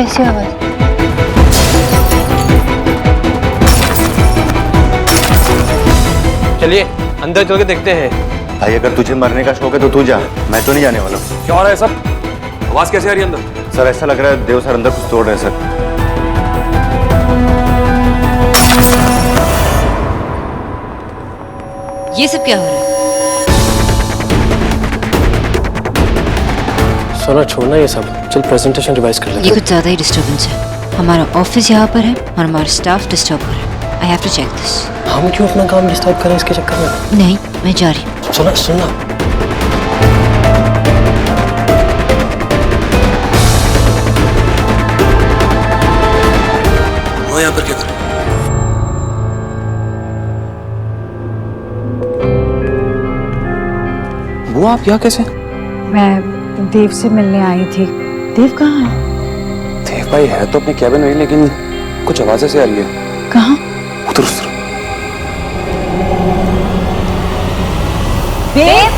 कैसी आवाज? चलिए अंदर चल के देखते हैं। भाई अगर तुझे मरने का शौक है तो तू जा, मैं तो नहीं जाने वाला हूँ। क्या हो रहा है सब? आवाज कैसे आ रही है अंदर? सर ऐसा लग रहा है देव सर अंदर कुछ तोड़ रहे हैं सर। ये सब क्या हो रहा है? सोना छोड़ना ये सब, चल प्रेजेंटेशन रिवाइज कर लेते ये कुछ ज्यादा ही डिस्टर्बेंस है। हमारा ऑफिस यहाँ पर है और हमारा स्टाफ डिस्टर्ब हो रहा है। I have to check this. हम क्यों अपना काम डिस्टर्ब करें इसके चक्कर में? नहीं, मैं जा रही हूँ। सोना सुनना, वो यहाँ पर क्या कर रहे हो? वो आप यहाँ कैसे? मैं देव से मिलने आई थी। देव कहाँ है? देव भाई है तो अपने कैबिन में, लेकिन कुछ आवाज ऐसे आ रही है। कहाँ? उधर उस तरफ। देव!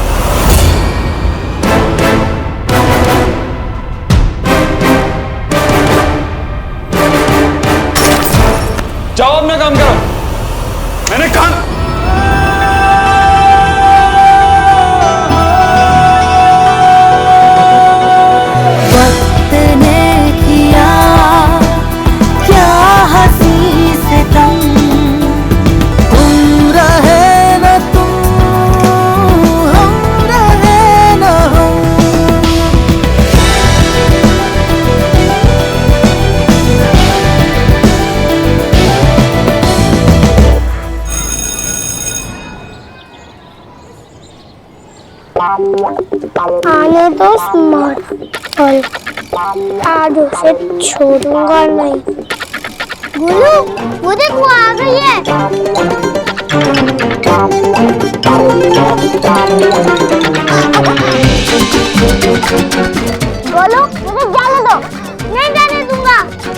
जाओ अपना काम करो, मैंने कहा। आने दो स्मार्टफोन, आज उसे छोड़ूंगा नहीं। गुल्लू, वो देख वो आ गई है। बोलो मुझे जाने दो। नहीं जाने दूंगा।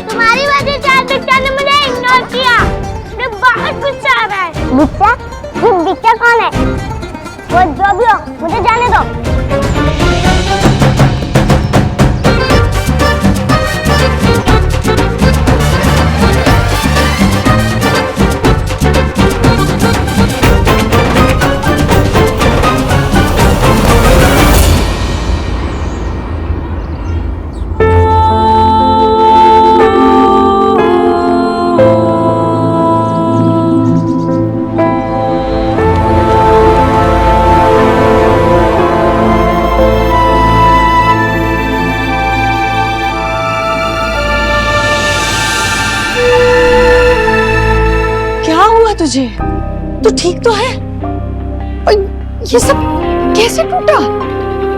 तुम्हारी वजह से आज बिच्चा ने मुझे इग्नोर किया। मुझे बहुत गुस्सा आ रहा है। बिच्चा? ये बिच्चा कौन है? वो जो भी हो, मुझे जाने दो। तुझे तू ठीक तो है? और ये सब कैसे टूटा?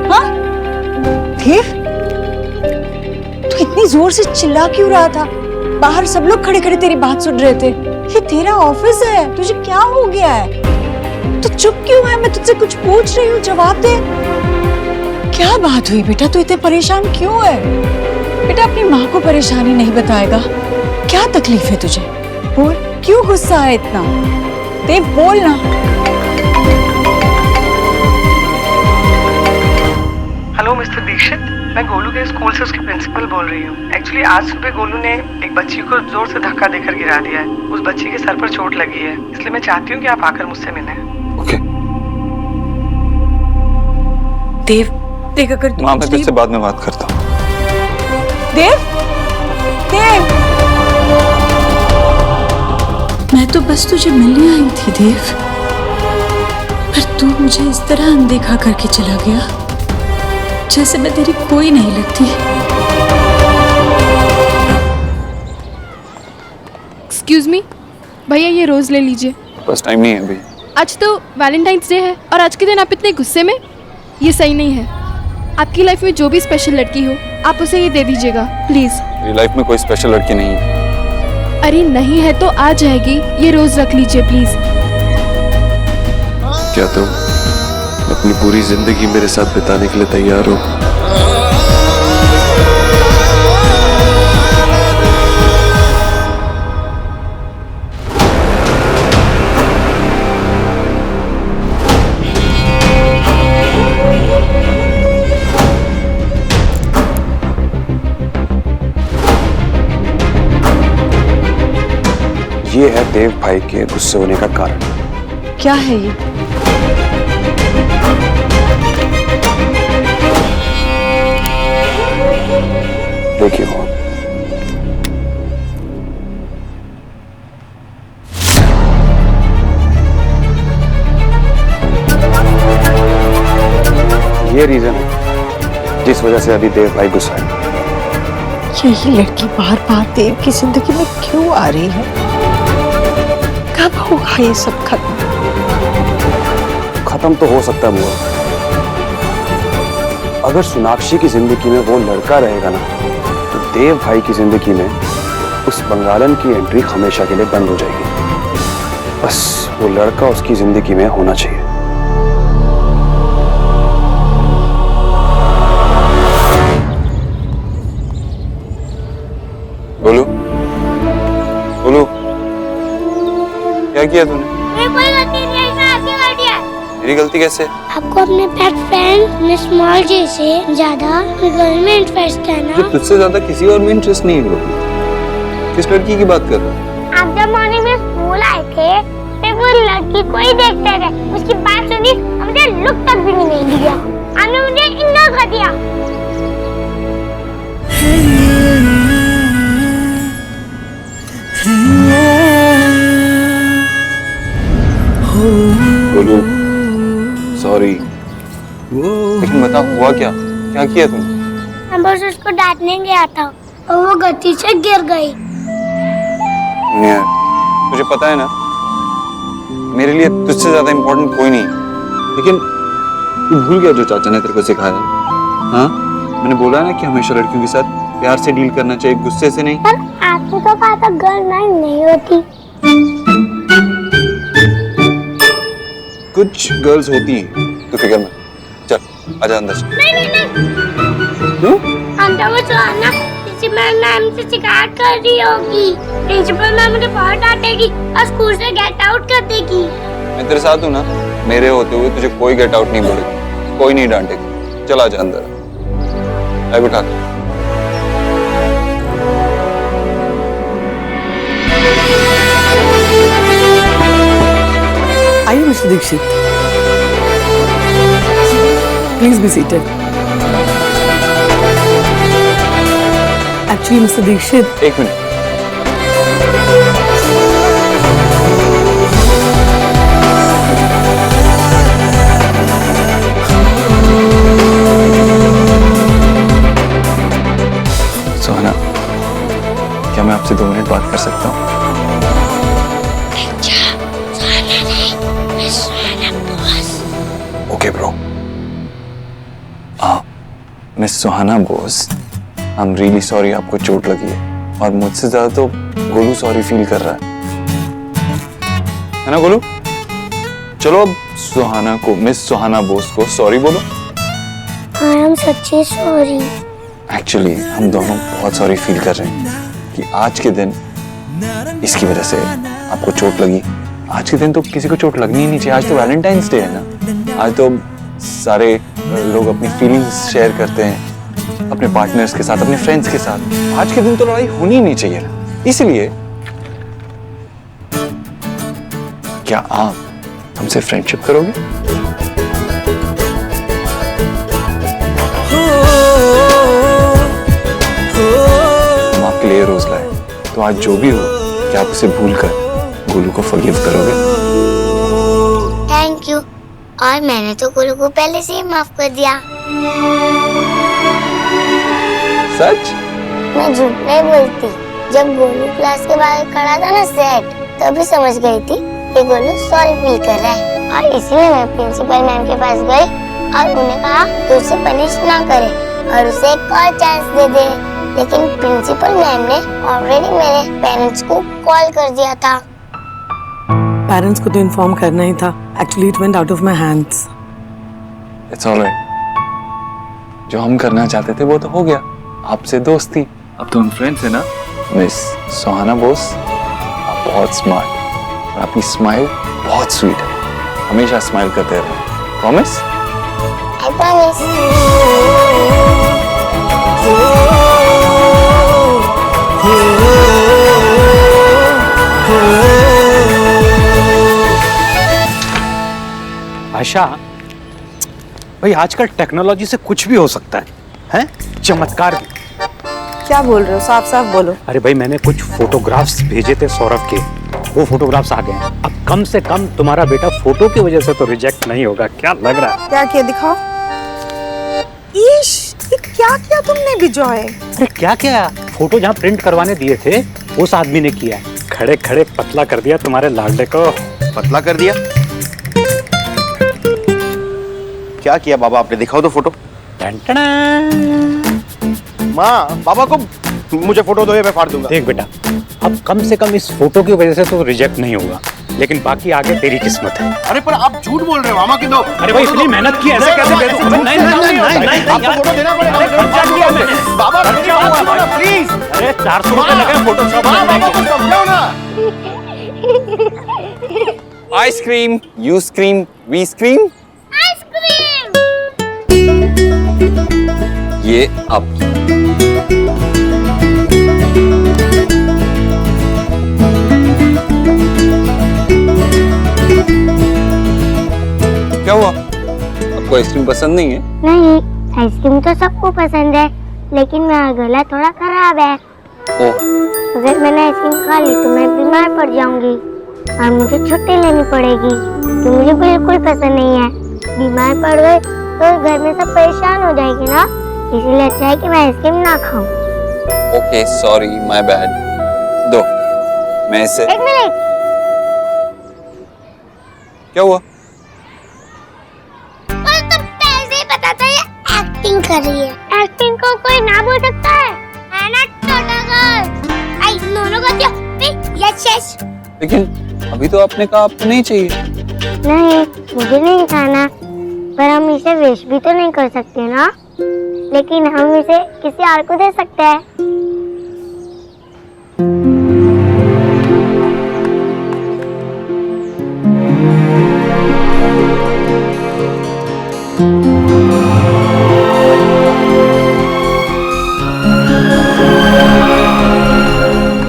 हाँ? देव, तू इतनी जोर से चिल्ला क्यों रहा था? बाहर सब लोग खड़े खड़े तेरी बात सुन रहे थे। ये तेरा ऑफिस है, तुझे क्या हो गया है? तू चुप क्यों है? मैं तुझसे कुछ पूछ रही हूँ, जवाब दे। क्या बात हुई बेटा, तू इतने परेशान क्यों है? बेटा अपनी माँ को परेशानी नहीं बताएगा? क्या तकलीफ है तुझे? बोल, क्यों गुस्सा है इतना? देव बोल ना। हेलो मिस्टर दीक्षित, मैं गोलू के स्कूल से उसके प्रिंसिपल बोल रही हूँ। एक्चुअली आज सुबह गोलू ने एक बच्ची को जोर से धक्का देकर गिरा दिया है। उस बच्ची के सर पर चोट लगी है, इसलिए मैं चाहती हूँ कि आप आकर मुझसे मिलें। ओके। देव देख, अगर माँ मैं तुझसे बाद में बात करता हूँ। देव, देव, मैं तो बस तुझे मिलने आई थी देव, पर तू मुझे इस तरह अनदेखा करके चला गया, जैसे मैं तेरी कोई नहीं लगती। एक्सक्यूज मी भैया, ये रोज ले लीजिए। बस टाइम नहीं है अभी। आज तो वैलेंटाइंस डे है और आज के दिन आप इतने गुस्से में, ये सही नहीं है। आपकी लाइफ में जो भी स्पेशल लड़की हो, आप उसे ये दे दीजिएगा प्लीज। मेरी लाइफ में कोई स्पेशल लड़की नहीं है। अरे नहीं है तो आ जाएगी, ये रोज रख लीजिए प्लीज। क्या तुम अपनी पूरी जिंदगी मेरे साथ बिताने के लिए तैयार हो? ये है देव भाई के गुस्से होने का कारण। क्या है ये? देखिए हो ये रीजन है जिस वजह से अभी देव भाई गुस्सा है। यही लड़की बार बार देव की जिंदगी में क्यों आ रही है? कब होगा ये सब खत्म? खत्म तो हो सकता है बुआ, अगर सोनाक्षी की जिंदगी में वो लड़का रहेगा ना, तो देव भाई की जिंदगी में उस बंगालन की एंट्री हमेशा के लिए बंद हो जाएगी। बस वो लड़का उसकी जिंदगी में होना चाहिए। बोलो बोलो, क्या किया तूने? मेरी कोई गलती नहीं है, इसमें आपकी गलती है। मेरी गलती कैसे? आपको अपने पेट फ्रेंड मिस मॉल जी से ज्यादा गर्ल में इंटरेस्ट है ना? तो तुझसे ज्यादा किसी और में इंटरेस्ट नहीं है। किस लड़की की बात कर रहे हो? आप जब मॉर्निंग में स्कूल आए थे तो वो लड़की को ही देखते थे, उसकी बात सुनी, मुझे लुक तक भी नहीं दिया, आपने मुझे इग्नोर कर दिया। बोलो सॉरी, लेकिन बता हुआ क्या? क्या किया तुमने? मैं बस उसको डांटने गया था और वो गलती से गिर गई। यार तुझे पता है ना, मेरे लिए तुझसे ज्यादा इम्पोर्टेंट कोई नहीं, लेकिन तू भूल गया जो चाचा ने तेरे को सिखाया? हाँ, मैंने बोला ना कि हमेशा लड़कियों के साथ प्यार से डील करना चाहिए, गुस्से से नहीं। पर आपने तो कहा था गर्ल माइंड नहीं होती। कुछ गर्ल्स होती हैं, तो फिक्र मत, चल आजा अंदर चल। नहीं नहीं नहीं, क्यों? हम तो वो सुहाना प्रिंसिपल मैम से शिकायत कर रही होगी, प्रिंसिपल मैम मुझे बहुत डांटेगी और स्कूल से गेट आउट कर देगी। मैं तेरे साथ हूँ ना, मेरे होते हुए तुझे कोई गेट आउट नहीं बोलेगा, कोई नहीं डांटेगा। चल आजा अंदर, आई बिठा। आइए mister Dikshit, please be seated. Actually mister Dikshit, एक मिनट, सोहना, क्या मैं आपसे 2 मिनट बात कर सकता हूँ? Okay bro. Miss Suhana Bose, I am really sorry आपको चोट लगी है, और मुझसे ज्यादा तो गोलू सॉरी फील कर रहा है ना गोलू? चलो अब सुहाना को, मिस सुहाना बोस को सॉरी बोलो। आई एम सच्ची सॉरी। एक्चुअली हम दोनों बहुत सॉरी फील कर रहे हैं कि आज के दिन इसकी वजह से आपको चोट लगी। आज के दिन तो किसी को चोट लगनी ही नहीं चाहिए, आज तो वैलेंटाइंस डे है ना, आज तो सारे लोग अपनी फीलिंग्स शेयर करते हैं अपने पार्टनर्स के साथ, अपने फ्रेंड्स के साथ। आज के दिन तो लड़ाई होनी ही नहीं चाहिए ना, इसलिए क्या आप हमसे फ्रेंडशिप करोगे? हम आपके लिए रोज लाए, तो आज जो भी हो, क्या आप उसे भूलकर गोलू को फॉरगिव करोगे? Thank you. और मैंने तो गोलू को पहले से ही माफ कर दिया। सच? मैं झूठ नहीं बोलती। जब गोलू क्लास के बाहर खड़ा था ना सेट, तभी समझ गई थी कि गोलू सॉरी फील कर रहा है, और इसलिए मैं प्रिंसिपल मैम के पास गई और उन्हें कहा कि उसे पनिश ना करे और उसे एक और चांस दे दे। लेकिन प्रिंसिपल मैम ने ऑलरेडी मेरे पेरेंट्स को कॉल कर दिया था। पेरेंट्स को तो इन्फॉर्म करना ही था। Actually it went out of my hands. It's alright, जो हम करना चाहते थे वो तो हो गया, आपसे दोस्ती, अब तो हम फ्रेंड्स हैं ना। मिस सुहाना बोस, आप बहुत स्मार्ट और आपकी स्माइल बहुत स्वीट है, हमेशा स्माइल करते रहना, प्रॉमिस? I promise. Oh नशा। भाई आजकल टेक्नोलॉजी से कुछ भी हो सकता है चमत्कार भी। क्या बोल रहे हो? साफ साफ बोलो। अरे भाई मैंने कुछ फोटोग्राफ्स भेजे थे सौरभ के, वो फोटोग्राफ्स आ गए हैं। अब कम से कम तुम्हारा बेटा फोटो की वजह से तो रिजेक्ट नहीं होगा, क्या लग रहा है? क्या किया दिखाओ। ईश, ये क्या किया तुमने बिजॉय? अरे क्या क्या, फोटो जहाँ प्रिंट करवाने दिए थे उस आदमी ने किया है। खड़े खड़े पतला कर दिया तुम्हारे लाडले को। पतला कर दिया? क्या किया बाबा आपने? दिखाओ तो फोटो। माँ, बाबा को मुझे फोटो दो, ये मैं फाड़ दूंगा। देख बेटा, अब कम से कम इस फोटो की वजह से तो रिजेक्ट नहीं होगा, लेकिन बाकी आगे तेरी किस्मत है। अरे पर आप झूठ बोल रहे हो, मामा की दो। अरे भाई इतनी मेहनत की, ऐसे कैसे दे दूं? नहीं, आपको फोटो देना पड़ेगा। खर्चा किया मैंने। बाबा प्लीज। अरे 400 रुपए लगे फोटो शॉप में। बाबा को समझाओ ना। Ice cream, you scream, we scream. Ice cream. ये अब क्या हुआ? आपको आइसक्रीम पसंद नहीं है? नहीं, आइसक्रीम तो सबको पसंद है, लेकिन मेरा गला थोड़ा खराब है। ओह, अगर मैंने आइसक्रीम खा ली तो मैं बीमार पड़ जाऊंगी और मुझे छुट्टी लेनी पड़ेगी, जो मुझे बिल्कुल पसंद नहीं है। बीमार पड़ गए तो घर में सब परेशान हो जाएंगे ना, इसलिए अच्छा है कि मैं आइसक्रीम ना खाऊं। Okay sorry, my bad. दो, मैं इसे। एक मिनट। क्या हुआ? और तो पहले ही पता था ये एक्टिंग कर रही है। एक्टिंग को कोई ना बोल सकता है ना छोटा गर्ल। आई नोनो का क्या? Yes yes. लेकिन अभी तो आपने कहा आपको नहीं चाहिए। नहीं, मुझे नहीं खाना, पर हम इसे वेस्ट भी तो नहीं कर सकते ना, लेकिन हम इसे किसी और को दे सकते हैं।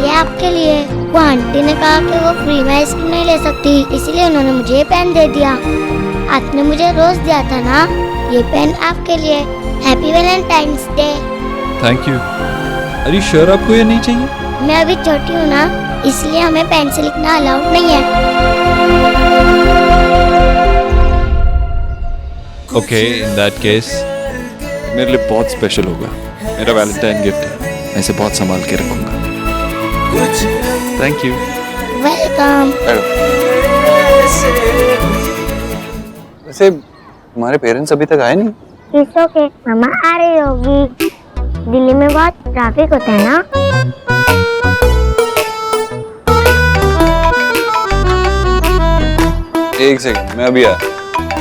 ये आपके लिए। वो आंटी ने कहा कि वो फ्री में आइसक्रीम नहीं ले सकती, इसीलिए उन्होंने मुझे ये पेन दे दिया। आपने मुझे रोज दिया था ना, ये पेन आपके लिए। Happy Valentine's day. Thank you. अरे श्योर आपको ये नहीं चाहिए? मैं अभी छोटी हूँ ना, इसलिए हमें पेन से लिखना अलाउड नहीं है। ओके, इन दैट केस मेरे लिए बहुत स्पेशल होगा। मेरा वैलेंटाइन गिफ्ट है, मैं इसे बहुत संभाल के रखूंगा। Thank you. वेलकम। वैसे तुम्हारे पेरेंट्स अभी तक आए नहीं? इट्स ओके, मामा आ रही होगी। दिल्ली में बहुत ट्रैफिक होता है ना। एक सेकंड, मैं अभी आया।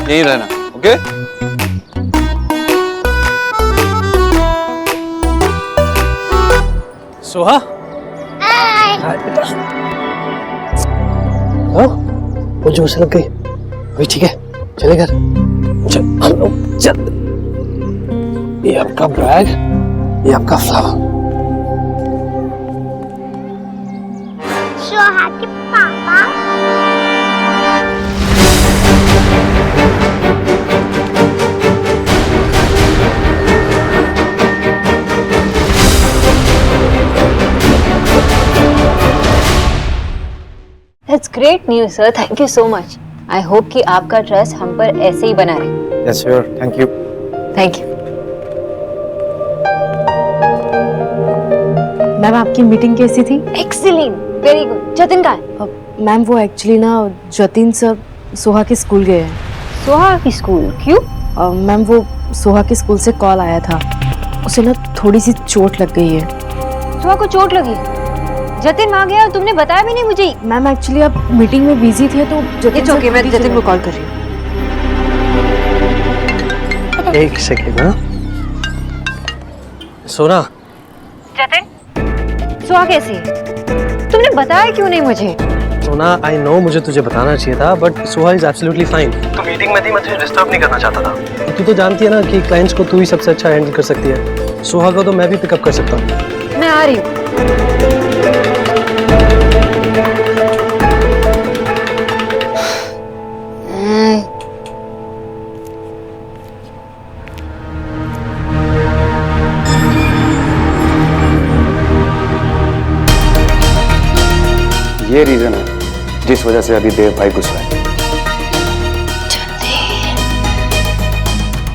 यहीं रहना, ओके? सोहा, मुझे उसे लग गई। अभी ठीक है, चले घर। चल हम लोग चल। ये आपका बैग, ये आपका फ्लावर। सोहा के पापा। That's great news, sir. Thank you so much. I hope कि आपका ट्रस्ट हम पर ऐसे ही बना रहे। Yes, sure. Thank you. Thank you. Ma'am आपकी मीटिंग कैसी थी? Excellent. Very good. जतिन कहाँ है? मैम वो एक्चुअली ना जतिन सर सोहा के स्कूल गए हैं। सोहा की स्कूल? क्यों? मैम वो सोहा के स्कूल से कॉल आया था, उसे ना थोड़ी सी चोट लग गई है। सोहा को चोट लगी? जतिन वहाँ गया और तुमने बताया भी नहीं मुझे। मैम एक्चुअली आप मीटिंग में बिजी थे तो जतिन It's okay, मैं जतिन को कॉल कर रही हूँ। एक सेकेंड। हाँ सोना। जतिन, सोहा कैसी है? तुमने बताया क्यों नहीं मुझे? सोना, आई नो मुझे तुझे बताना चाहिए था, but Soha is absolutely fine. तो मीटिंग में थी, मैं तुझे डिस्टर्ब नहीं करना चाहता था। तू तो जानती है ना कि क्लाइंट्स को तू ही सबसे अच्छा हैंडल कर सकती है। सोहा को तो मैं भी पिकअप कर सकता हूँ। मैं आ रही हूँ। ये रीजन है जिस वजह से अभी देव भाई गुस्सा है।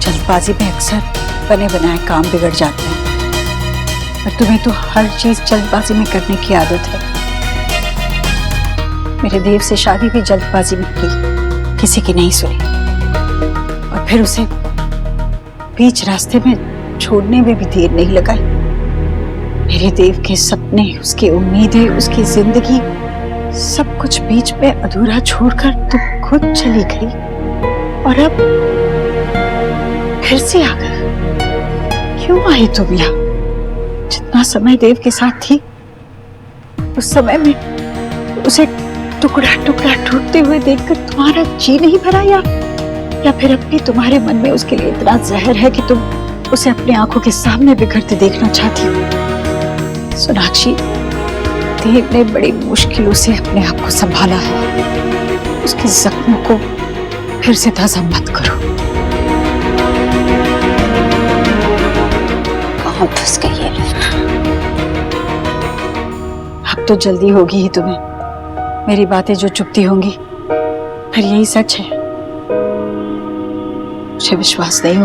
जल्दबाजी में अक्सर बने बनाए काम बिगड़ जाते हैं, और तुम्हें तो हर चीज जल्दबाजी में करने की आदत है। मेरे देव से शादी भी जल्दबाजी में की, किसी की नहीं सुनी, और फिर उसे बीच रास्ते में छोड़ने में भी देर नहीं लगाई। मेरे देव के सपने, उसकी उम्मीदें, उसकी जिंदगी, सब कुछ बीच में अधूरा छोड़कर तुम खुद चली गई, और अब फिर से आ गई। क्यों आई तुम यहाँ? जितना समय देव के साथ थी, उस समय में उसे टुकड़ा टुकड़ा टूटते हुए देखकर तुम्हारा जी नहीं भरा, या फिर अब भी तुम्हारे मन में उसके लिए इतना जहर है कि तुम उसे अपनी आंखों के सामने बिखरते देखना चाहती हो? सोनाक्षी, देव ने बड़ी मुश्किलों से अपने आप को संभाला है। उसके जख्मों को फिर से ताजा मत करो। कहाँ फंस गई है? अब तो जल्दी होगी ही तुम्हें। मेरी बातें जो चुपती होंगी, फिर यही सच है। मुझे विश्वास नहीं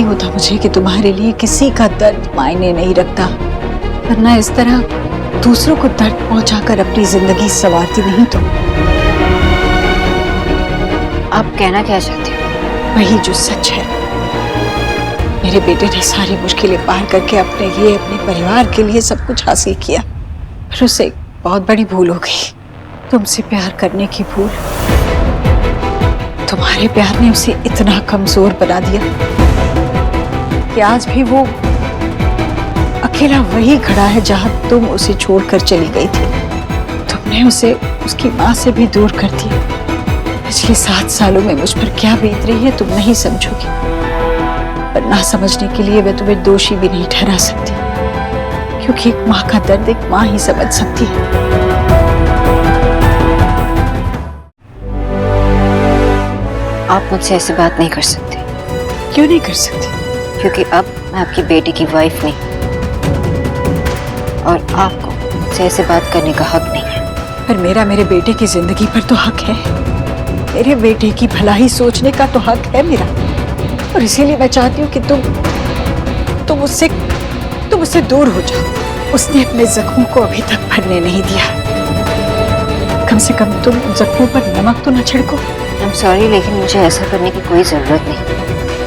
होता मुझे कि तुम्हारे लिए किसी का दर्द मायने नहीं रखता, वरना इस तरह दूसरों को दर्द पहुंचाकर अपनी जिंदगी संवारती नहीं तुम। आप कहना क्या चाहते हो? वही जो सच है। मेरे बेटे ने सारी मुश्किलें पार करके अपने लिए, अपने परिवार के लिए सब कुछ हासिल किया, फिर उसे एक बहुत बड़ी भूल हो गई, तुमसे प्यार करने की भूल। तुम्हारे प्यार ने उसे इतना कमजोर बना दिया कि आज भी वो अकेला वही खड़ा है जहां तुम उसे छोड़कर चली गई थी। तुमने उसे उसकी माँ से भी दूर कर दिया। पिछले 7 सालों में मुझ पर क्या बीत रही है तुम नहीं समझोगी, पर ना समझने के लिए मैं तुम्हें दोषी भी नहीं ठहरा सकती, क्योंकि एक माँ का दर्द एक माँ ही समझ सकती है। आप मुझसे ऐसी बात नहीं कर सकते। क्यों नहीं कर सकती? क्योंकि अब मैं आपकी बेटी की वाइफ नहीं, और आपको मुझसे ऐसे बात करने का हक नहीं है। पर मेरे बेटे की जिंदगी पर तो हक है। मेरे बेटे की भलाई सोचने का तो हक है मेरा, और इसीलिए मैं चाहती हूँ कि तुम उससे दूर हो जाओ। उसने अपने जख्मों को अभी तक भरने नहीं दिया। कम से कम तुम उन जख्मों पर नमक तो न छिड़को। I'm sorry, लेकिन मुझे ऐसा करने की कोई जरूरत नहीं,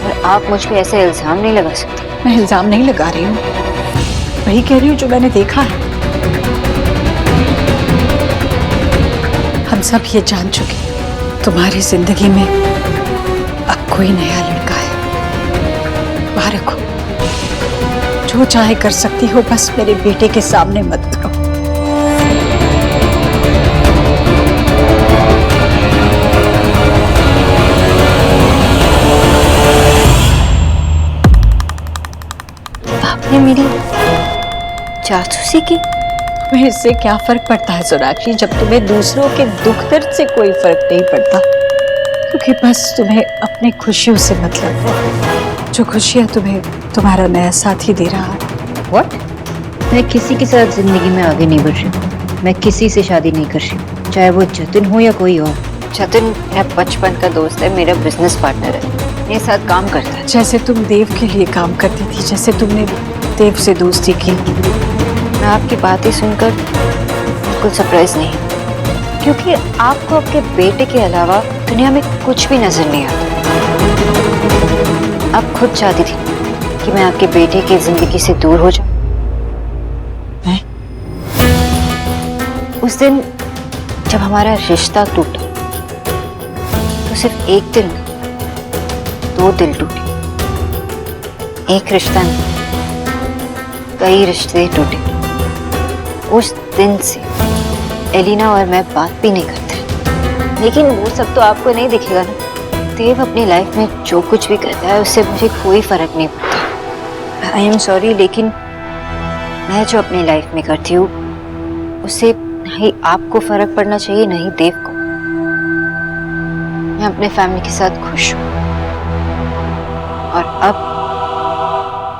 और आप मुझ पे ऐसे इल्जाम नहीं लगा सकते। मैं इल्जाम नहीं लगा रही हूँ, वही कह रही हूँ जो मैंने देखा है। हम सब ये जान चुके, तुम्हारी जिंदगी में अब कोई नया लड़का है। मुबारक हो, जो चाहे कर सकती हो, बस मेरे बेटे के सामने मत करो। आपने मेरी जासूसी की? तुम्हें इससे क्या फर्क पड़ता है सोनाक्षी, जब तुम्हें दूसरों के दुख दर्द से कोई फर्क नहीं पड़ता, क्योंकि बस तुम्हें अपनी खुशियों से मतलब है, जो खुशियां तुम्हें तुम्हारा नया साथी दे रहा है। What? मैं किसी के साथ जिंदगी में आगे नहीं बढ़ रही। मैं किसी से शादी नहीं कर रही, चाहे वो जतिन हो या कोई और। जतिन मेरा बचपन का दोस्त है, मेरा बिजनेस पार्टनर है, मेरे साथ काम करता है। जैसे तुम देव के लिए काम करती थी, जैसे तुमने देव से दोस्ती की। मैं आपकी बातें सुनकर बिल्कुल सरप्राइज नहीं, क्योंकि आपको आपके बेटे के अलावा दुनिया में कुछ भी नजर नहीं आता। आप खुद चाहती थी कि मैं आपके बेटे की जिंदगी से दूर हो जाऊं। उस दिन जब हमारा रिश्ता टूटा, तो सिर्फ एक दिल नहीं, 2 दिल टूटे। एक रिश्ता नहीं, कई रिश्ते टूटे। उस दिन से एलिना और मैं बात भी नहीं करते, लेकिन वो सब तो आपको नहीं दिखेगा ना। देव अपनी लाइफ में जो कुछ भी करता है उससे मुझे कोई फर्क नहीं पड़ता। आई एम सॉरी, लेकिन मैं जो अपनी लाइफ में करती हूँ उससे ना ही आपको फर्क पड़ना चाहिए, ना ही देव को। मैं अपने फैमिली के साथ खुश हूँ, और अब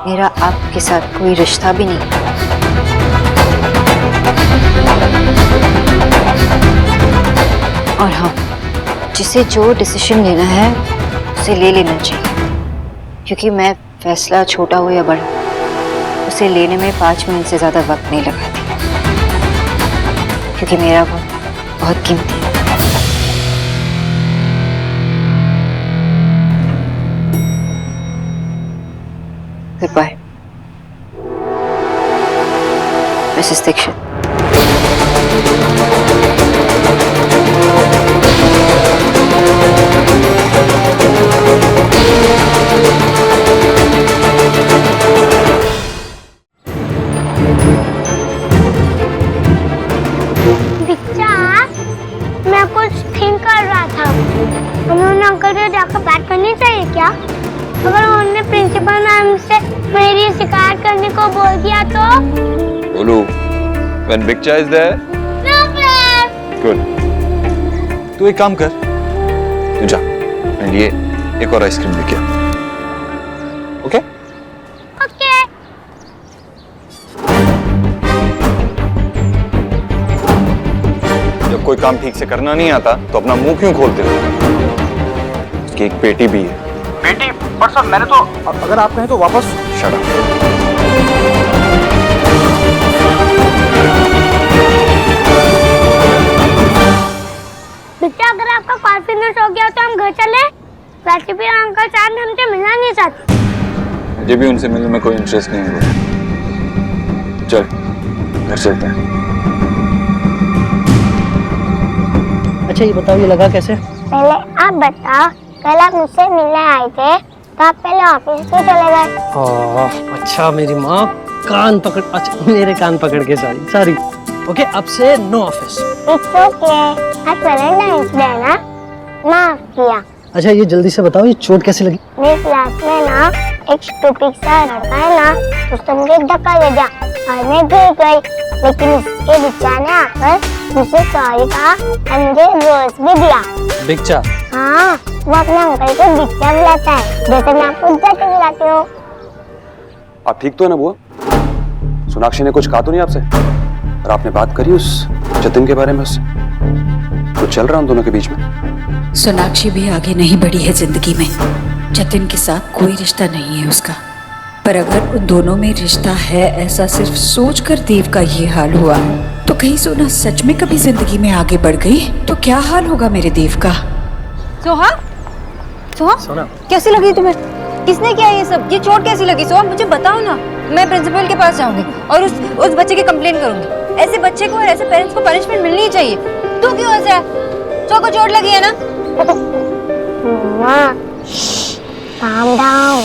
मेरा आपके साथ कोई रिश्ता भी नहीं। और हाँ, जिसे जो डिसीजन लेना है उसे ले लेना चाहिए, क्योंकि मैं फैसला छोटा हो या बड़ा उसे लेने में 5 मिनट से ज्यादा वक्त नहीं लगाती, क्योंकि मेरा वक्त बहुत कीमती है। Goodbye Mrs Dikshit. मैं कुछ थिंक कर रहा था, उन्होंने अंकल से जाकर बात करनी चाहिए क्या? अगर उन्होंने प्रिंसिपल मैम से मेरी शिकायत करने को बोल दिया तो? बोलू, when Bikcha is there? No plan. Good. तू एक काम कर, तू जा, मेरे लिए एक और आइसक्रीम लेके आ। ओके? ओके। जब कोई काम ठीक से करना नहीं आता तो अपना मुंह क्यों खोलते हो? उसकी एक बेटी भी है। बेटी? पर सर मैंने तो, अगर आप कहें तो वापस। Shut up. बेटा अगर आपका कॉन्फिडेंस हो गया तो हम घर चले। वैसे भी अंकल चांद हमसे मिलना नहीं चाहते। मुझे भी उनसे मिलने में कोई इंटरेस्ट नहीं हुआ। चल, घर चलते हैं। अच्छा ये बताओ, ये लगा कैसे? पहले आप बताओ, कल आप मुझसे मिलने आए थे तो आप पहले ऑफिस क्यों चले गए? अच्छा मेरी माँ कान पकड़, अच्छा मेरे कान पकड़ के, सॉरी ओके, अब से नो ऑफिस। इट्स ओके, आज वैलेंटाइंस डे ना, माफ किया। अच्छा ये जल्दी से बताओ, ये चोट कैसे लगी? मेरी क्लास में ना एक स्टूपिड सा लड़का है ना, उसने मुझे धक्का दे दिया और मैं गिर गई, लेकिन उसके बिच्चा ने आकर मुझसे सॉरी कहा और मुझे रोज भी दिया। बिच्चा? हाँ, वो अपने अंकल को बिच्चा बुलाता है, जैसे मैं आपको जट बुलाती हूँ। आप ठीक तो है ना बुआ? सोनाक्षी ने कुछ कहा तो नहीं आपसे? और आपने बात करी उस जतिन के बारे में उससे? कुछ चल रहा उन दोनों के बीच में? सोनाक्षी भी आगे नहीं बढ़ी है जिंदगी में। जतिन के साथ कोई रिश्ता नहीं है उसका, पर अगर उन दोनों में रिश्ता है ऐसा सिर्फ सोचकर देव का ये हाल हुआ, तो कहीं सोना सच में कभी जिंदगी में आगे बढ़ गई तो क्या हाल होगा मेरे देव का? सोहा, सोहा, कैसी लगी तुम्हें? किसने किया ये सब? ये चोट कैसी लगी? सोहा मुझे बताओ ना, मैं प्रिंसिपल के पास जाऊंगी और उस बच्चे की कंप्लेन करूंगी। ऐसे बच्चे को और ऐसे पेरेंट्स को पनिशमेंट मिलनी ही चाहिए। तू क्यों हंस रहा है? सो को चोट लगी है ना? माँ, calm down.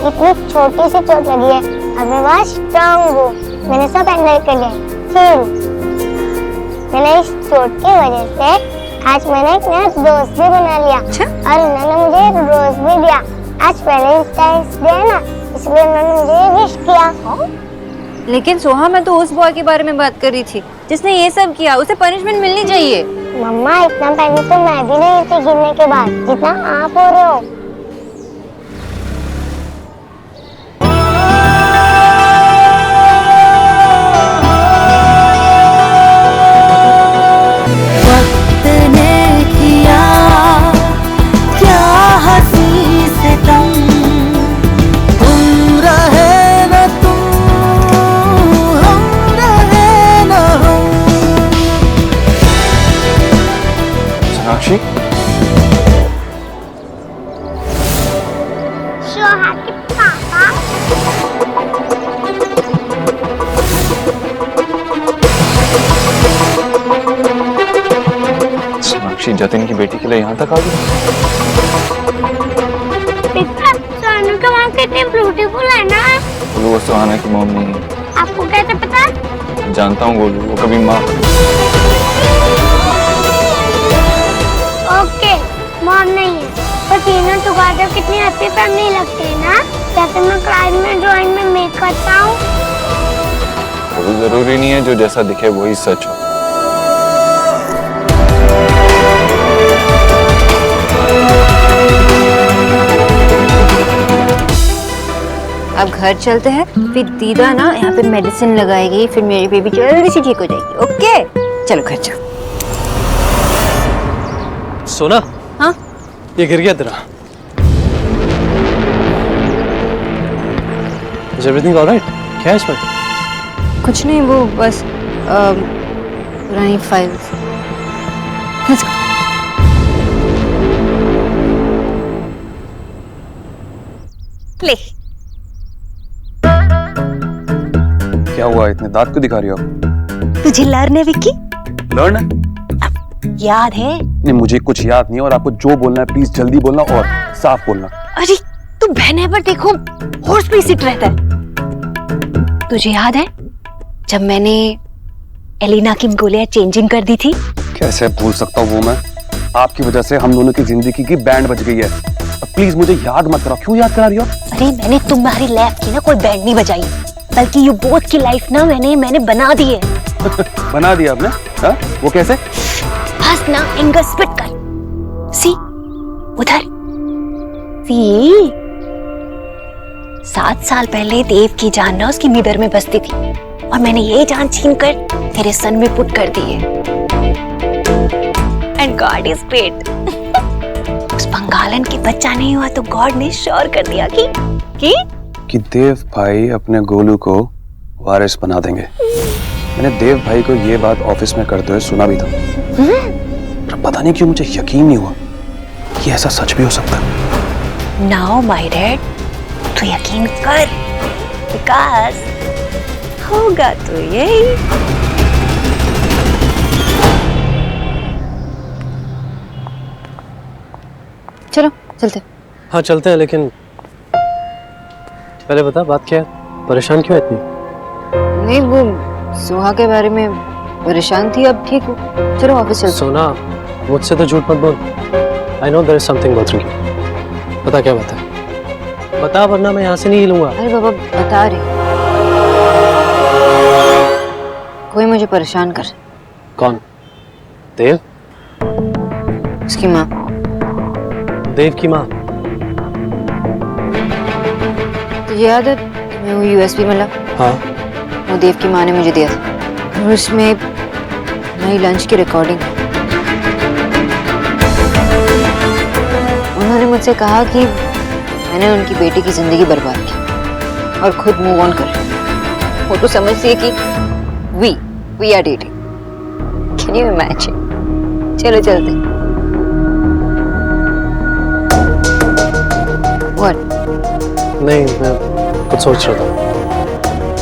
इतनी छोटी सी चोट लगी है, अब मैं बहुत स्ट्रांग हूँ, मैंने सब हैंडल कर लिया। मैंने इस चोट की वजह से आज मैंने एक नया दोस्त भी बना लिया और उन्होंने मुझे रोज भी दिया। आज वैलेंटाइंस डे है ना, इसलिए उन्होंने मुझे विश किया। लेकिन सोहा, मैं तो उस बॉय के बारे में बात कर रही थी जिसने ये सब किया, उसे पनिशमेंट मिलनी चाहिए। मम्मा इतना पैनिक तो मैं भी नहीं थी गिरने के बाद जितना आप हो रहे हो। सोनाक्षी? सोहा के पापा? सोनाक्षी जतिन की बेटी के लिए यहाँ तक आ गई? सोनू की मॉम कितनी ब्यूटीफुल है ना? वो सुहाना की मॉम नहीं है। आपको कैसे पता? जानता हूँ गोलू, वो कभी माँ। ओके, मॉम नहीं है, पर तीनों टुगेदर कितनी हैप्पी फैमिली लगती है ना? जैसे मैं क्लास में ड्राइंग में मेक करता हूँ। वो जरूरी नहीं है जो जैसा दिखे वही सच हो। अब घर चलते हैं, फिर दीदा ना यहाँ पे मेडिसिन लगाएगी, फिर मेरी बेबी जल्दी से ठीक हो जाएगी। ओके चलो घर चलो। सोना, हाँ ये गिर गया तेरा। Is everything all right? क्या है इसमें? कुछ नहीं, वो बस पुरानी फाइल्स। Let's go. ले। क्या हुआ, इतने दांत क्यों दिखा रही हो आप? तुझे लर्न है विक्की? लर्न? याद है? नहीं, मुझे कुछ याद नहीं है, और आपको जो बोलना है प्लीज जल्दी बोलना और साफ बोलना। अरे तू बहने पर देखो हॉर्स पे सिट रहता है। तुझे याद है जब मैंने एलिना की गोलियां चेंजिंग कर दी थी? कैसे भूल सकता हूँ वो मैं? आपकी वजह से हम दोनों की जिंदगी की बैंड बज गई है। अब प्लीज मुझे याद मत कराओ। क्यों याद करा रही हो? अरे मैंने तुम्हारी लाइफ की ना कोई बैंड नहीं बजाई, बल्कि यू बोथ की लाइफ ना मैंने बना दी है। बना दिया आपने? हाँ? वो कैसे? बस ना एंगर स्पिट कर। सी उधर सी 7 साल पहले देव की जान ना उसकी निदर में बसती थी, और मैंने ये जान छीन कर तेरे सन में पुट कर दी है। And God is great. उस बंगालन की बच्चा नहीं हुआ तो गॉड ने श्योर कर दिया कि देव भाई अपने गोलू को वारिस बना देंगे। मैंने देव भाई को ये बात ऑफिस में करते हुए सुना भी था, पर पता नहीं क्यों मुझे यकीन नहीं हुआ कि ऐसा सच भी हो सकता है। नाउ माय डैड, तू यकीन कर, बिकॉज़ होगा तो यही। चलो चलते। हाँ चलते हैं, लेकिन पहले बता बात क्या है? परेशान क्यों है इतनी? नहीं, वो सोहा के बारे में परेशान थी, अब ठीक हो। चलो ऑफिस चलते। सोना, मुझसे तो झूठ मत बोल। I know there is something bothering you. बता क्या बात है? बता, वरना मैं यहाँ से नहीं हिलूंगा। अरे बाबा बता रही, कोई मुझे परेशान कर। कौन? देव? उसकी माँ। देव की माँ? तुझे याद है मैं वो यूएसबी मिला? हाँ। वो देव की माँ ने मुझे दिया था, और उसमें नई लंच की रिकॉर्डिंग। उन्होंने मुझसे कहा कि मैंने उनकी बेटी की जिंदगी बर्बाद की और खुद मूव ऑन कर। वो तो समझती है कि we are dating. Can you imagine? चलो चलते। What? नहीं, मैं कुछ सोच रहा था।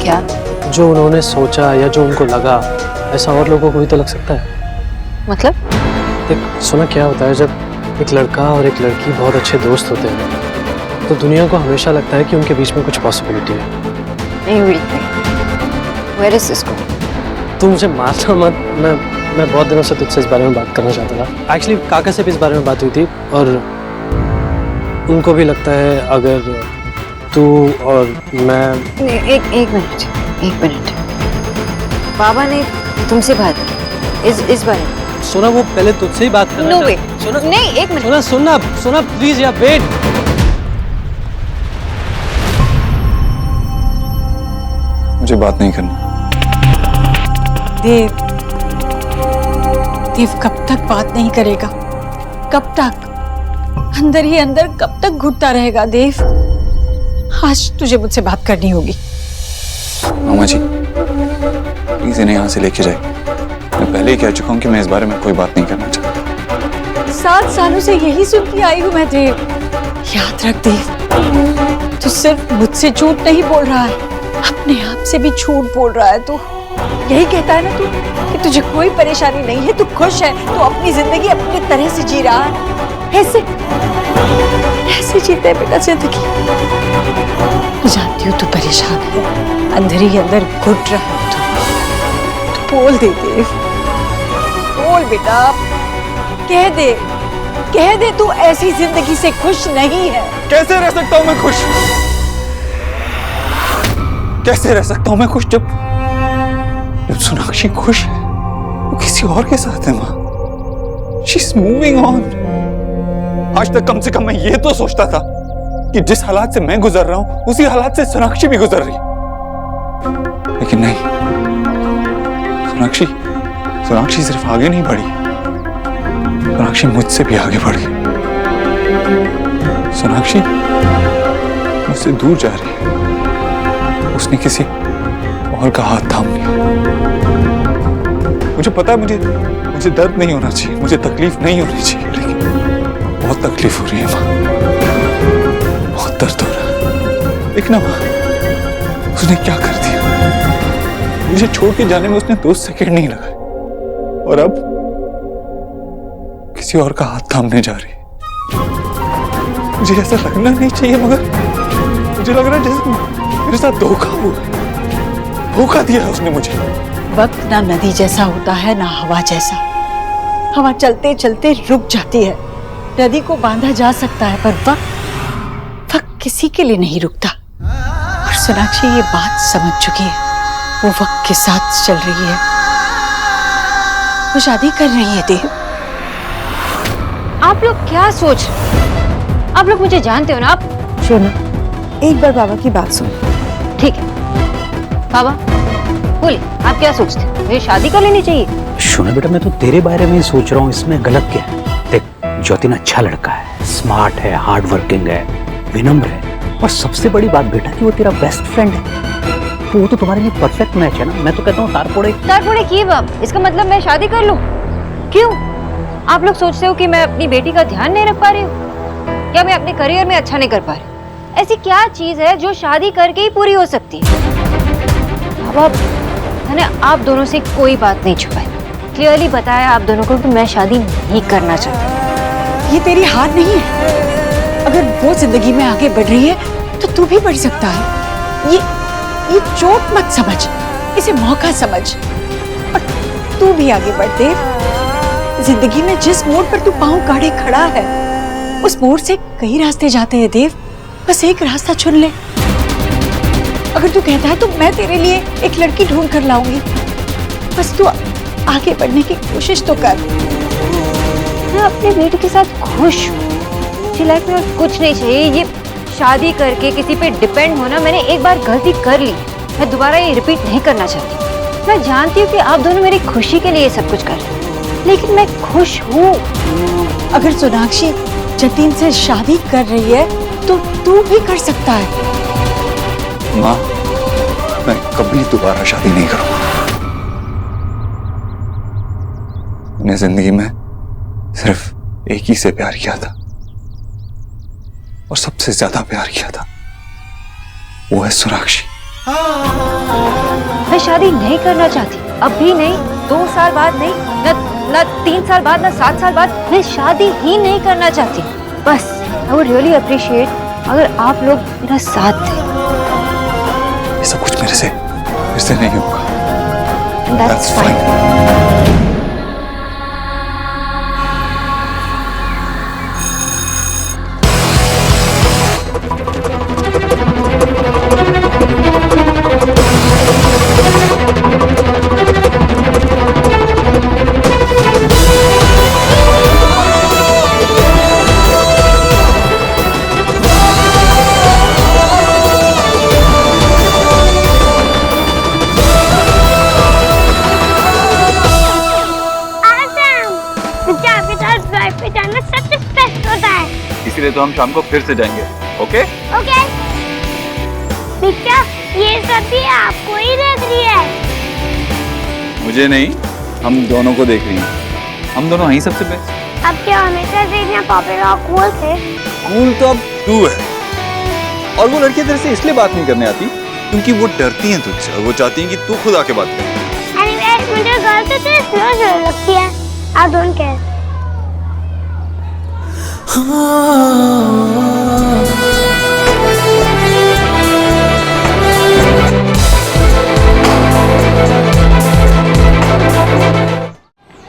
क्या? जो उन्होंने सोचा या जो उनको लगा, ऐसा और लोगों को भी तो लग सकता है। मतलब? देख सुना, क्या होता है जब एक लड़का और एक लड़की बहुत अच्छे दोस्त होते हैं तो दुनिया को हमेशा लगता है कि उनके बीच में कुछ पॉसिबिलिटी है। नहीं, Where is this going? तू मुझे मारना मत। मैं बहुत दिनों से तुझसे इस बारे में बात करना चाहता था। एक्चुअली काका से भी इस बारे में बात हुई थी, और उनको भी लगता है अगर तू और मैं। एक मिनट। बाबा ने तुमसे बात की इस बारे में? सोना, वो पहले तुझसे ही बात करना No way. सोना, नहीं, एक मिनट। सुना प्लीज, या वेट। मुझे बात नहीं करनी। देव कब तक बात नहीं करेगा? कब तक अंदर ही अंदर कब तक घुटता रहेगा? देव, आज तुझे मुझसे बात करनी होगी। मामा जी प्लीज इन्हें यहाँ से लेके जाए। मैं पहले ही कह चुका हूँ कि मैं इस बारे में कोई बात नहीं करना चाहता। 7 सालों से यही सुनती आई हूँ मैं देव। याद रख देव, तू सिर्फ मुझसे झूठ नहीं बोल रहा है, अपने आप से भी झूठ बोल रहा है। तू यही कहता है ना तू कि तुझे कोई परेशानी नहीं है, तू खुश है, तू अपनी जिंदगी अपनी तरह से जी रहा है। ऐसे जीते है बेटा जिंदगी। मैं जानती हूँ तू परेशान है, अंदर ही अंदर घुट रहा है। तू बोल दे देव, बोल बेटा, कह दे तू ऐसी जिंदगी से खुश नहीं है। कैसे रह सकता हूँ मैं खुश? कैसे रह सकता हूँ मैं खुश जब सोनाक्षी खुश है? वो किसी और के साथ है माँ। She's moving on. आज तक कम से कम मैं ये तो सोचता था कि जिस हालात से मैं गुजर रहा हूं उसी हालात से सोनाक्षी भी गुजर रही, लेकिन नहीं, सोनाक्षी सिर्फ आगे नहीं बढ़ी, सोनाक्षी मुझसे भी आगे बढ़ गई। सोनाक्षी मुझसे दूर जा रही है, उसने किसी और का हाथ थाम लिया। मुझे पता है मुझे दर्द नहीं होना चाहिए, मुझे तकलीफ नहीं होनी चाहिए, लेकिन बहुत तकलीफ हो रही है माँ, बहुत दर्द हो रहा है। देखना माँ, उसने क्या कर दिया, मुझे छोड़ के जाने में उसने 2 सेकंड नहीं लगाए, और अब किसी और का हाथ थामने जा रही है। मुझे ऐसा लगना नहीं चाहिए, मगर मुझे लग रहा है जैसे मेरे साथ धोखा हुआ, धोखा दिया उसने मुझे। वक्त ना नदी जैसा होता है ना हवा जैसा। हवा चलते चलते रुक जाती है, नदी को बांधा जा सकता है, पर वक्त किसी के लिए नहीं रुकता। और सोनाक्षी ये बात समझ चुकी है, वो वक्त के साथ चल रही है, वो शादी कर रही है। देव, आप लोग क्या सोच, आप लोग मुझे जानते हो ना। आप सुनो, एक बार बाबा की बात सुनो। ठीक है बाबा, बोलिए आप क्या सोचते हैं, मुझे शादी कर लेनी चाहिए? सुनो बेटा, मैं तो तेरे बारे में ही सोच रहा हूँ, इसमें गलत क्या है? देख, जतिन अच्छा लड़का है, स्मार्ट है, हार्ड वर्किंग है, विनम्र है, और सबसे बड़ी बात बेटा कि वो तेरा बेस्ट फ्रेंड है, तो वो तो तुम्हारे लिए परफेक्ट मैच है ना। मैं तो कहता हूँ तारपोड़े किए बाप, इसका मतलब मैं शादी कर लूं? क्यों? आप लोग सोचते हो कि मैं अपनी बेटी का ध्यान नहीं रख पा रही हूँ, या मैं अपने करियर में अच्छा नहीं कर पा रही? ऐसी क्या चीज है जो शादी करके ही पूरी हो सकती है? अब मैंने आप दोनों से कोई बात नहीं छुपाई, क्लियरली बताया आप दोनों को कि मैं शादी नहीं करना चाहती। ये तेरी हार नहीं है, अगर वो जिंदगी में आगे बढ़ रही है तो तू भी बढ़ सकता है। ये चोट मत समझ, इसे मौका समझ, और तू भी आगे बढ़। देव, जिंदगी में जिस मोड़ पर तू पांव गाड़े खड़ा है, उस मोड़ से कई रास्ते जाते हैं देव, बस एक रास्ता चुन ले। अगर तू कहता है तो मैं तेरे लिए एक लड़की ढूंढ कर लाऊंगी, बस तू आगे बढ़ने की कोशिश तो कर। मैं अपनी बेटी के साथ खुश हूँ, मुझे लाइफ में कुछ नहीं चाहिए। ये शादी करके किसी पे डिपेंड होना, मैंने एक बार गलती कर ली, मैं दोबारा ये रिपीट नहीं करना चाहती। मैं जानती हूँ कि आप दोनों मेरी खुशी के लिए सब कुछ कर रहे हैं, लेकिन मैं खुश हूँ। अगर सोनाक्षी जतिन से शादी कर रही है तो तू भी कर सकता है। माँ, मैं कभी दोबारा शादी नहीं करूंगा। मैंने जिंदगी में सिर्फ एक ही से प्यार किया था, और सबसे ज्यादा प्यार किया था, वो है सोनाक्षी। मैं शादी नहीं करना चाहती, अब भी नहीं, 2 साल बाद नहीं, ना 3 साल बाद, ना 7 साल बाद, मैं शादी ही नहीं करना चाहती। बस आई वुड रियली अप्रिशिएट अगर आप लोग मेरा साथ दें। ये सब कुछ मेरे से नहीं होगा। That's fine. इसलिए तो हम शाम को फिर से जाएंगे। Okay okay. बिट्टा, ये सब भी आपको ही देख रही है? मुझे नहीं, हम दोनों को देख रही हैं। हम दोनों ही सबसे बेस्ट। अब क्या हमेशा से इतना पॉपुलर और कूल थे? कूल तो अब तू है, और वो लड़कियां तेरे से इसलिए बात नहीं करने आती क्योंकि वो डरती हैं तुझसे, और वो चाहती हैं कि तू खुद आके बात करे। एनीवे, मुझे गर्ल से तो स्लो लगती है। I don't care.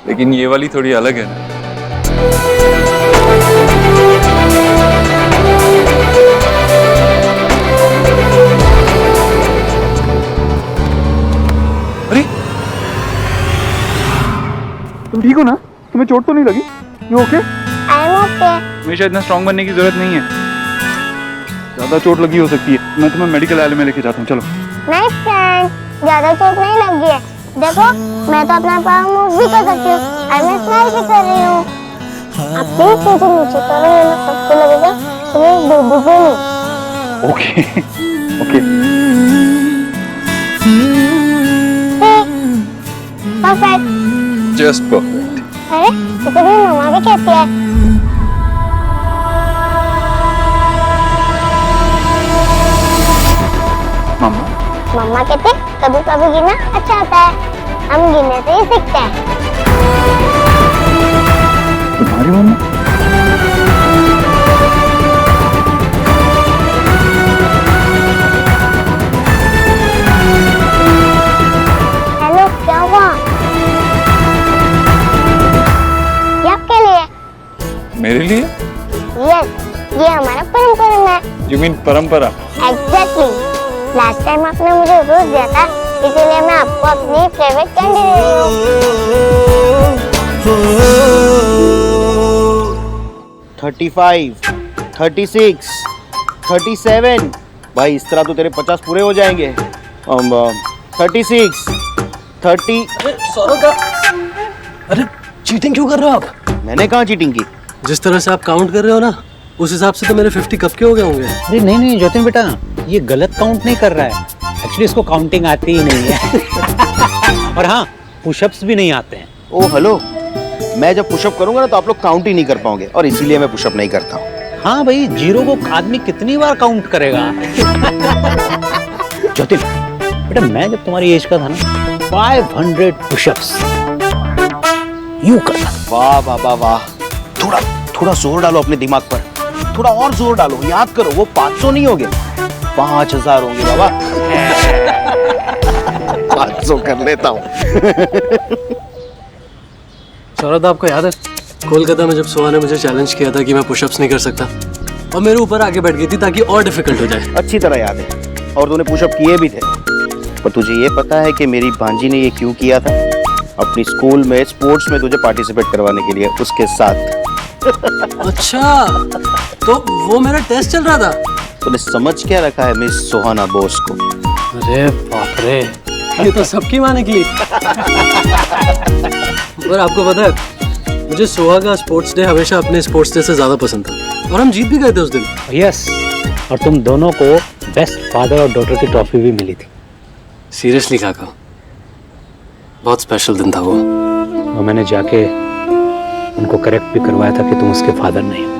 लेकिन ये वाली थोड़ी अलग है ना। अरे, तुम ठीक हो ना? तुम्हें चोट तो नहीं लगी? You okay? I am okay. हमेशा इतना स्ट्रांग बनने की जरूरत नहीं है। ज्यादा चोट लगी हो सकती है, मैं तुम्हें मेडिकल आइल में लेके जाता हूँ, चलो। नहीं फ्रेंड, ज्यादा चोट नहीं लगी है। देखो मैं तो अपना पाँव मूव भी कर सकती हूँ और मैं स्माइल भी कर रही हूँ। आप प्लीज मुझे नीचे करो, ना सबको लगेगा तुम्हें डूबोगे नहीं। Okay okay. Perfect, just perfect. अरे तो कभी मम्मा भी कहती है। मम्मा? मम्मा कहते कभी कभी गिनना अच्छा होता है, हम गिनने से ही सीखते हैं। तुम्हारी मम्मा? हेलो, क्या हुआ? ये आपके लिए। मेरे लिए? यस, ये हमारा परंपरा है। यू मीन परंपरा? एग्जैक्टली। लास्ट टाइम आपने मुझे रोज दिया था, इसीलिए मैं आपको अपनी फेवरेट कैंडी दे रही हूँ। 35, 36, 37। भाई इस तरह तो तेरे 50 पूरे हो जाएंगे। 36, 30। सौरभ का, अरे चीटिंग क्यों कर रहे हो आप? मैंने कहाँ चीटिंग की? जिस तरह से आप काउंट कर रहे हो ना, उस हिसाब से तो मेरे 50 कब के हो गए होंगे। अरे नहीं नहीं जतिन बेटा, ये गलत काउंट नहीं कर रहा है। एक्चुअली इसको काउंटिंग आती ही नहीं है। और हाँ, पुशअप्स भी नहीं आते हैं। ओ हेलो, मैं जब पुशअप करूंगा ना तो आप लोग काउंट ही नहीं कर पाओगे, और इसीलिए मैं पुशअप नहीं करता हूँ। हाँ भाई, जीरो को आदमी कितनी बार काउंट करेगा? ज्योति बेटा, मैं जब तुम्हारी एज का था ना, 500 पुशअप्स यूं करता। वाह वाह वाह वाह, थोड़ा थोड़ा जोर डालो अपने दिमाग पर, थोड़ा और जोर डालो, याद करो वो 500 नहीं होंगे, 5000 होंगे बाबा। 500 कर लेता हूँ। सौरभ, आपको याद है कोलकाता में जब सोहा ने मुझे चैलेंज किया था कि मैं पुशअप्स नहीं कर सकता, और मेरे ऊपर आके बैठ गई थी ताकि और डिफिकल्ट हो जाए? अच्छी तरह याद है, और तूने पुशअप किए भी थे। पर तुझे ये पता है कि मेरी भांजी ने ये क्यों किया था? अपनी स्कूल में स्पोर्ट्स में तुझे पार्टिसिपेट करवाने के लिए, उसके साथ। अच्छा, तो वो मेरा टेस्ट चल रहा था। तूने समझ क्या रखा है मिस सोहाना बोस को? अरे बाप रे, ये तो सबकी माँ निकली। और आपको पता है, मुझे सोहा का स्पोर्ट्स डे हमेशा अपने स्पोर्ट्स डे से ज्यादा पसंद था, और हम जीत भी गए थे उस दिन। यस, और तुम दोनों को बेस्ट फादर और डॉटर की ट्रॉफी भी मिली थी। सीरियसली काका, बहुत स्पेशल दिन था वो। और मैंने जाके उनको करेक्ट भी करवाया था कि तुम उसके फादर नहीं हो।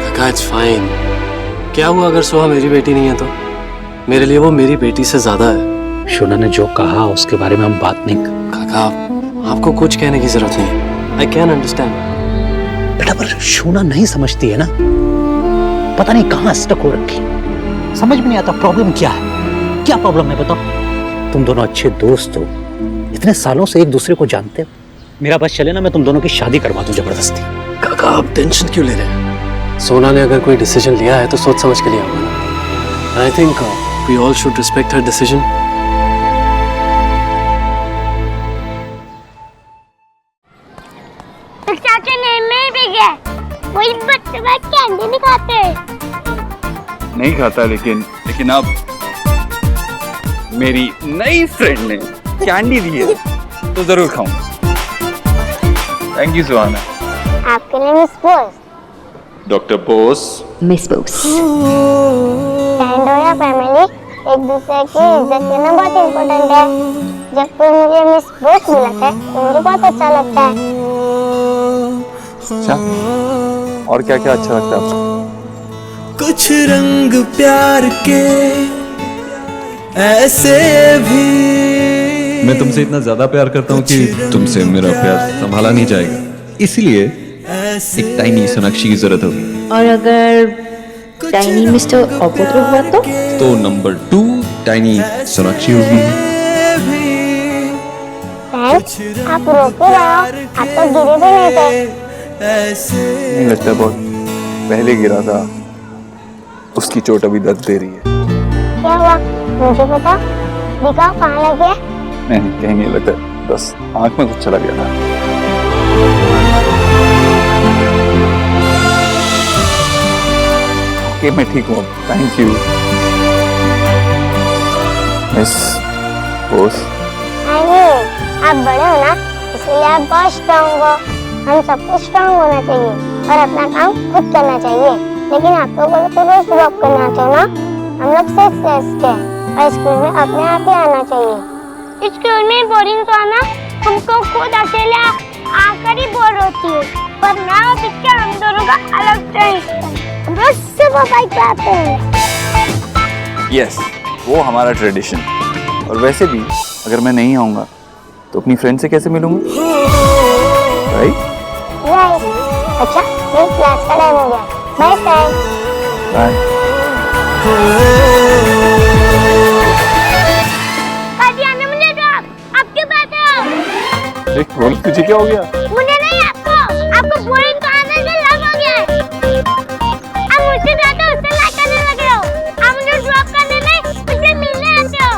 काका इट्स फाइन। क्या हुआ अगर सोहा मेरी बेटी नहीं है तो? मेरे लिए वो मेरी बेटी से ज्यादा है। शोना ने जो कहा उसके बारे में हम बात नहीं कर। काका, आपको कुछ कहने की जरूरत नहीं। I can understand. बेटा पर शोना नहीं समझती है ना, पता नहीं कहाँ स्टक हो रखी, समझ में नहीं आता प्रॉब्लम क्या है। क्या प्रॉब्लम है बताओ? तुम दोनों अच्छे दोस्त हो, इतने सालों से एक दूसरे को जानते हो। मेरा बस चले ना, मैं तुम दोनों की शादी करवा दूं जबरदस्ती। काका, आप टेंशन क्यों ले रहे हैं? सोना ने अगर कोई डिसीजन लिया है तो सोच समझ के लिया होगा ना। I think we all should respect her decision. चाचा नहीं, मैं भी गया। वही बच्चे बैठ कैंडी नहीं खाते। नहीं खाता, लेकिन अब मेरी नई फ्रेंड ने कैंडी दी है तो जरूर खाऊंगा। थैंक यू सुहाना। आपके लिए miss Bose. Doctor Bose. Miss Bose. Friend हो या फैमिली, एक दूसरे की इज्जत करना बहुत इम्पोर्टेंट है। जब कोई मुझे मिस बोस मिलता है तो मुझे बहुत अच्छा लगता है। अच्छा, और क्या क्या अच्छा लगता है आपको? कुछ रंग प्यार के ऐसे भी। मैं तुमसे इतना ज्यादा प्यार करता हूँ कि तुमसे मेरा प्यार संभाला नहीं जाएगा, इसलिए एक टाइनी सोनाक्षी की जरूरत होगी। और अगर टाइनी मिस्टर अपोत्रो हुआ तो नंबर 2 टाइनी सोनाक्षी होगी। आप रो क्यों रहे हो? आप तो गिरे भी नहीं थे। नहीं लगता, बहुत पहले गिरा था, उसकी चोट अभी दर्द दे रही है। क्या हुआ मुझे पता, दिखाओ कहाँ लगे? नहीं, कहीं नहीं लगता, बस आंख में कुछ चला गया था। ओके मैं ठीक हूँ, थैंक यू मिस बोस। आप बड़े हो ना, इसलिए आप बहुत स्ट्रांग हो। हम सबको स्ट्रांग होना चाहिए और अपना काम खुद करना चाहिए। लेकिन आप लोगों को रोज ड्रॉप करना आते हो ना, हम लोग सिक्स सेंस के और स्कूल में अपने आप ही आना चाहिए। स्कूल में बोरिंग तो आना, हमको खुद अकेले आकर ही बोर होती है। पर ना पिक्चर हम दोनों का अलग से बस सुबह बाइक पे आते हैं। यस, वो हमारा ट्रेडिशन। और वैसे भी अगर मैं नहीं आऊंगा तो अपनी फ्रेंड से कैसे मिलूंगा, राइट? अच्छा, मेरी क्लास का टाइम हो गया। Bye bye. बाय। पार्टी आने मुझे दो। आप क्यों बैठे हो? देख बोल, तुझे क्या हो गया? मुझे नहीं, आपको बोरिंग तो आने से लग हो गया है। आप मुझसे ज्यादा उससे लाइक करने लगे हो। आप मुझे ड्रॉप करने नहीं, मुझसे मिलने आते हो।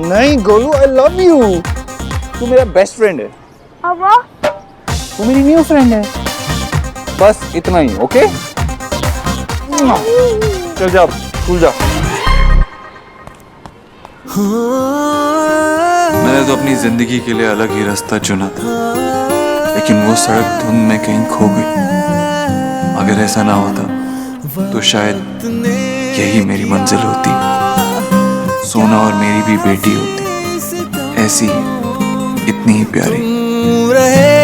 नहीं गोलू, आई लव यू। तू मेरा बेस्ट फ्रेंड है और वो तू मेरी न्यू फ्रेंड है। बस इतना ही, ओके? चल जा, स्कूल जा। मैंने तो अपनी जिंदगी के लिए अलग ही रास्ता चुना था, लेकिन वो सड़क धुंध में कहीं खो गई। अगर ऐसा ना होता तो शायद यही मेरी मंजिल होती। सोना और मेरी भी बेटी होती, ऐसी इतनी ही प्यारी। रहे